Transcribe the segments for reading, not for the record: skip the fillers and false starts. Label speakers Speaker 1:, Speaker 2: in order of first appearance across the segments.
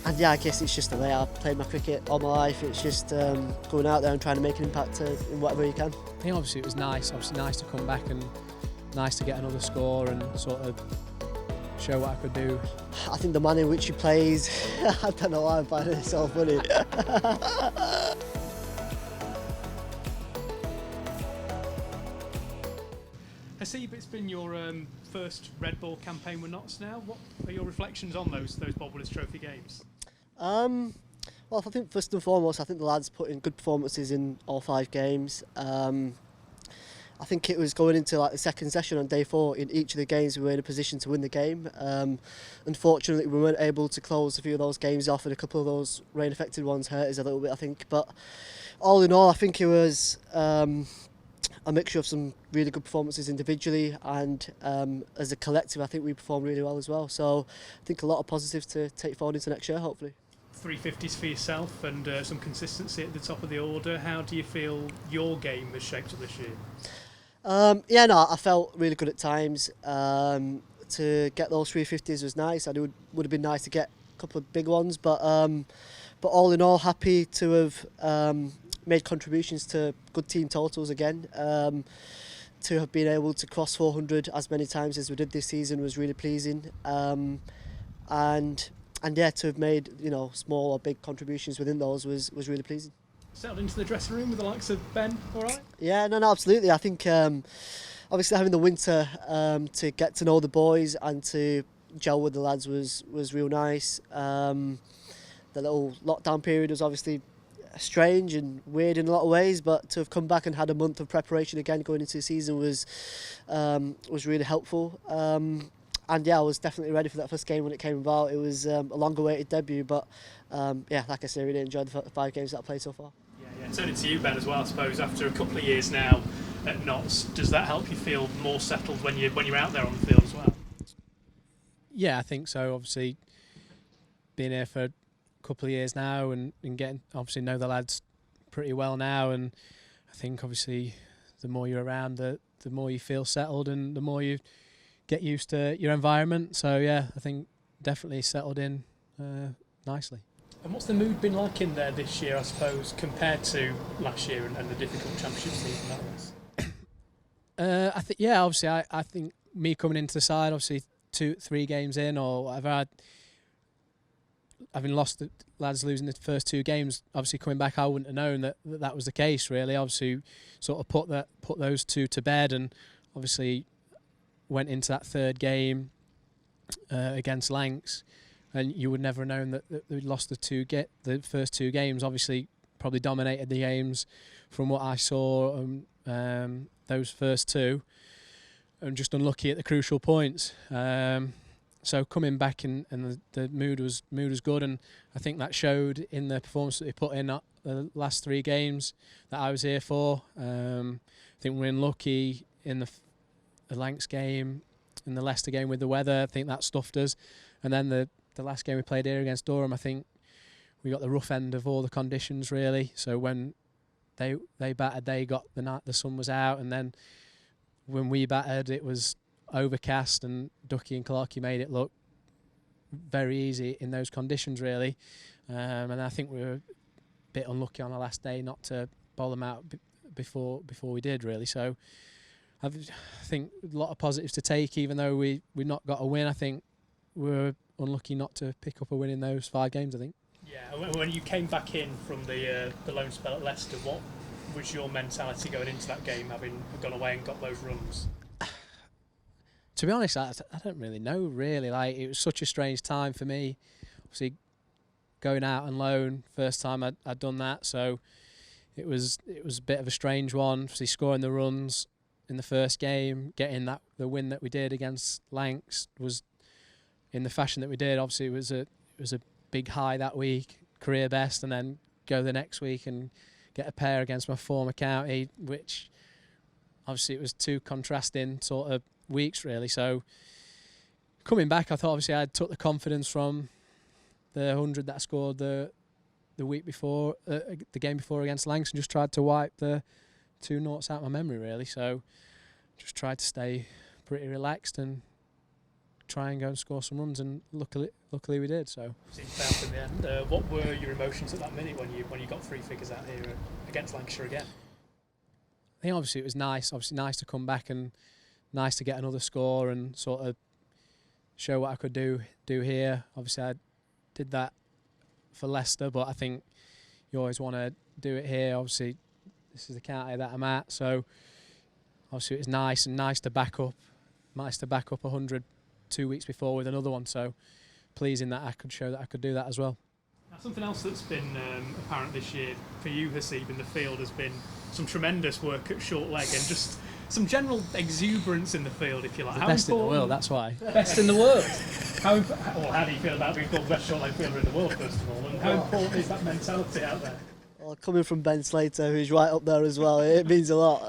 Speaker 1: And yeah, I guess it's just the way I've played my cricket all my life. It's just going out there and trying to make an impact in whatever you can.
Speaker 2: I think obviously it was nice to come back and nice to get another score and sort of show what I could do.
Speaker 1: I think the manner in which he plays, I don't know why I'm finding it so funny.
Speaker 3: Haseeb, it's been your first red ball campaign with Notts now. What are your reflections on those Bob Willis Trophy games?
Speaker 1: Well, I think first and foremost, I think the lads put in good performances in all 5 games. I think it was going into like the second session on day 4. In each of the games, we were in a position to win the game. Unfortunately, we weren't able to close a few of those games off, and a couple of those rain-affected ones hurt us a little bit, I think. But all in all, I think it was a mixture of some really good performances individually, and as a collective, I think we performed really well as well. So I think a lot of positives to take forward into next year, hopefully.
Speaker 3: 350s for yourself and some consistency at the top of the order. How do you feel your game has shaped up this year?
Speaker 1: Yeah, no, I felt really good at times. To get those 350s was nice. I knew it would have been nice to get a couple of big ones, but all in all, happy to have made contributions to good team totals again. To have been able to cross 400 as many times as we did this season was really pleasing. And yeah, to have made small or big contributions within those was really pleasing.
Speaker 3: Settled into the dressing room with the likes of Ben, all right?
Speaker 1: Yeah, no, absolutely. I think obviously having the winter to get to know the boys and to gel with the lads was real nice. The little lockdown period was obviously strange and weird in a lot of ways, but to have come back and had a month of preparation again going into the season was really helpful. And yeah, I was definitely ready for that first game when it came about. It was a long-awaited debut, but yeah, like I say, I really enjoyed the 5 games that I played so far.
Speaker 3: Yeah. Turning to you, Ben, as well, I suppose, after a couple of years now at Notts, does that help you feel more settled when you're out there on the field as well?
Speaker 2: Yeah, I think so. Obviously, being here for a couple of years now and getting obviously know the lads pretty well now, and I think obviously the more you're around, the more you feel settled and the more you get used to your environment. So yeah, I think definitely settled in nicely.
Speaker 3: And what's the mood been like in there this year, I suppose, compared to last year and the difficult championship season that was?
Speaker 2: I think yeah, obviously I think me coming into the side, obviously 2-3 games in or whatever, having lost the lads losing the first 2 games, obviously coming back I wouldn't have known that was the case really. Obviously sort of put those 2 to bed, and obviously went into that 3rd game against Lancs, and you would never have known that we'd lost the first 2 games. Obviously probably dominated the games from what I saw, those first 2, and just unlucky at the crucial points. So coming back and the mood was good, and I think that showed in the performance that they put in the last 3 games that I was here for. I think we're unlucky in the Lancs game, in the Leicester game with the weather. I think that stuffed us, and then the last game we played here against Durham, I think we got the rough end of all the conditions really. So when they battered, they got the sun was out, and then when we battered, it was overcast, and Ducky and Clarkey made it look very easy in those conditions really. And I think we were a bit unlucky on the last day not to bowl them out before we did really. So I think a lot of positives to take, even though we not got a win. I think we were unlucky not to pick up a win in those 5 games, I think.
Speaker 3: Yeah, when you came back in from the loan spell at Leicester, what was your mentality going into that game, having gone away and got those runs?
Speaker 2: To be honest, I don't really know really. Like, it was such a strange time for me. Obviously, going out on loan, first time I'd done that, so it was a bit of a strange one. Obviously, scoring the runs in the first game, getting the win that we did against Lancs was in the fashion that we did. Obviously, it was a big high that week, career best, and then go the next week and get a pair against my former county, which obviously it was 2 contrasting sort of weeks really. So coming back, I thought obviously I took the confidence from the 100 that I scored the week before, the game before against Lancs, and just tried to wipe the 2 noughts out of my memory really. So just tried to stay pretty relaxed and try and go and score some runs, and luckily we did. So
Speaker 3: seemed to pay off in the end. What were your emotions at that minute when you got 3 figures out here against Lancashire again?
Speaker 2: I think obviously it was nice. Obviously nice to come back and nice to get another score and sort of show what I could do here. Obviously I did that for Leicester, but I think you always want to do it here. Obviously this is the county that I'm at, so obviously it was nice to back up 100 2 weeks before with another one. So pleasing that I could show that I could do that as well.
Speaker 3: Now, something else that's been apparent this year for you, Haseeb, in the field has been some tremendous work at short leg and just some general exuberance in the field, if you like.
Speaker 2: The best in the world, that's why.
Speaker 3: Best in the world. How do you feel about being called the best short leg fielder in the world, first of all? And how important is that mentality out there?
Speaker 1: Well, coming from Ben Slater, who's right up there as well, it means a lot.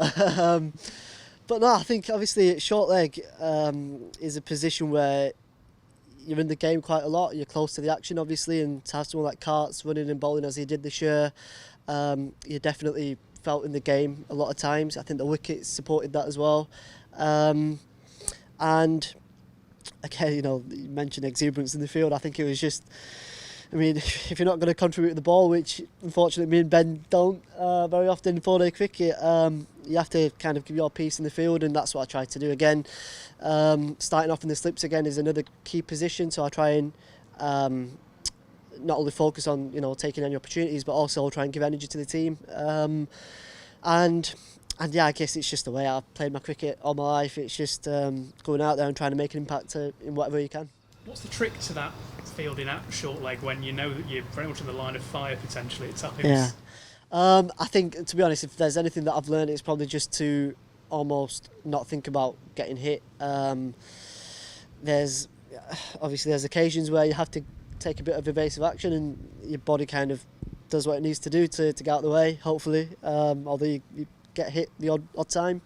Speaker 1: But no, I think obviously short leg is a position where you're in the game quite a lot. You're close to the action, obviously, and to have someone like Carts running and bowling as he did this year, you definitely felt in the game a lot of times. I think the wickets supported that as well. And again, you mentioned exuberance in the field. I think it was just, if you're not going to contribute the ball, which unfortunately me and Ben don't very often in 4-day cricket, you have to kind of give your piece in the field, and that's what I tried to do again. Starting off in the slips again is another key position, so I try and not only focus on taking any opportunities, but also try and give energy to the team. And yeah, I guess it's just the way I've played my cricket all my life. It's just going out there and trying to make an impact in whatever you can.
Speaker 3: What's the trick to that fielding at short leg when you know that you're very much in the line of fire potentially at times?
Speaker 1: Yeah. I think, to be honest, if there's anything that I've learned, it's probably just to almost not think about getting hit. There's occasions where you have to take a bit of evasive action and your body kind of does what it needs to do to get out of the way, hopefully, although you get hit the odd time.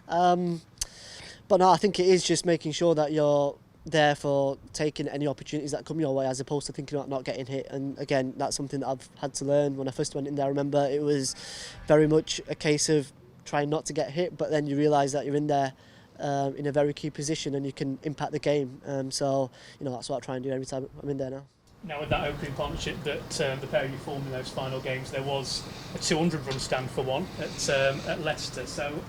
Speaker 1: But no, I think it is just making sure that you're there for taking any opportunities that come your way, as opposed to thinking about not getting hit. And again, that's something that I've had to learn. When I first went in there, I remember it was very much a case of trying not to get hit, but then you realise that you're in there in a very key position and you can impact the game. So that's what I try and do every time I'm in there now.
Speaker 3: Now, with that opening partnership that the pair of you formed in those final games, there was a 200-run stand for one at Leicester. So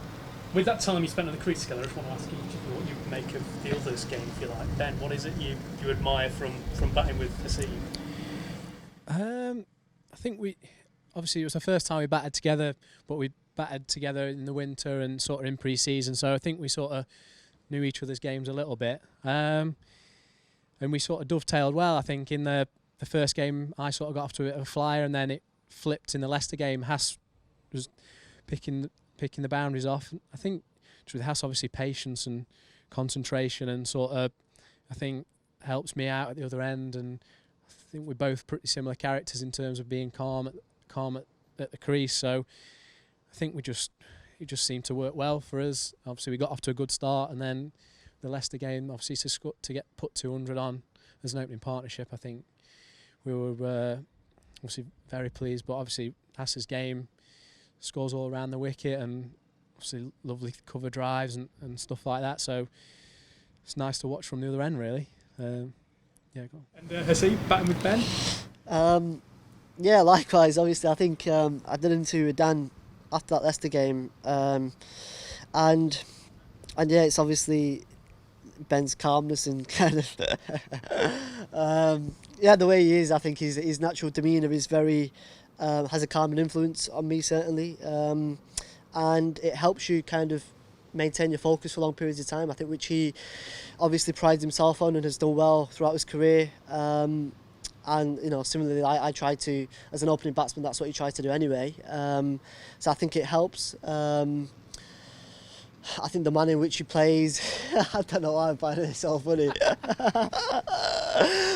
Speaker 3: with that time you spent on the crease together, I just want to ask each of you what you make of the others' game, if you like. Ben, what is it you admire from batting with Haseeb?
Speaker 2: I think obviously it was the first time we batted together, but we batted together in the winter and sort of in pre-season, so I think we sort of knew each other's games a little bit. And we sort of dovetailed well. I think in the first game I sort of got off to a bit of a flyer, and then it flipped in the Leicester game. Has was picking the boundaries off. I think with Has, obviously patience and concentration and sort of, I think, helps me out at the other end. And I think we're both pretty similar characters in terms of being calm at the crease. So I think it just seemed to work well for us. Obviously we got off to a good start, and then the Leicester game, obviously to get put 200 on as an opening partnership, I think we were obviously very pleased. But obviously Has's game, scores all around the wicket, and obviously lovely cover drives and stuff like that. So it's nice to watch from the other end, really. Yeah, go on. And
Speaker 3: Haseeb, batting with Ben?
Speaker 1: Yeah, likewise. Obviously, I think I did into Dan after that Leicester game, and yeah, it's obviously Ben's calmness and kind of the way he is. I think his natural demeanour is very has a calming influence on me, certainly, and it helps you kind of maintain your focus for long periods of time, I think, which he obviously prides himself on and has done well throughout his career. And similarly, I try to, as an opening batsman, that's what you try to do anyway. So I think it helps. I think the manner in which he plays, I don't know why I'm finding it so funny.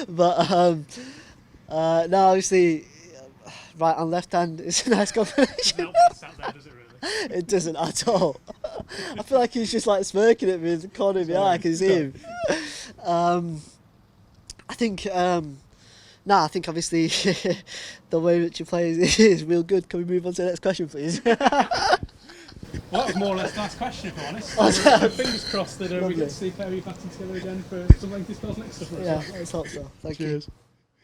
Speaker 1: But no, obviously, right and left hand is a nice combination. It doesn't at all. I feel like he's just like smirking at me in the corner of my eye. I can see him. I think obviously the way in which he plays is real good. Can we move on to the next question, please?
Speaker 3: Well, that was more or less the last question, if I'm honest. So, fingers crossed that we
Speaker 1: Lovely.
Speaker 3: get to see a pair of you batting together again for some lengthy spells next summer.
Speaker 1: Yeah, let's hope so. Thank you.
Speaker 2: Cheers.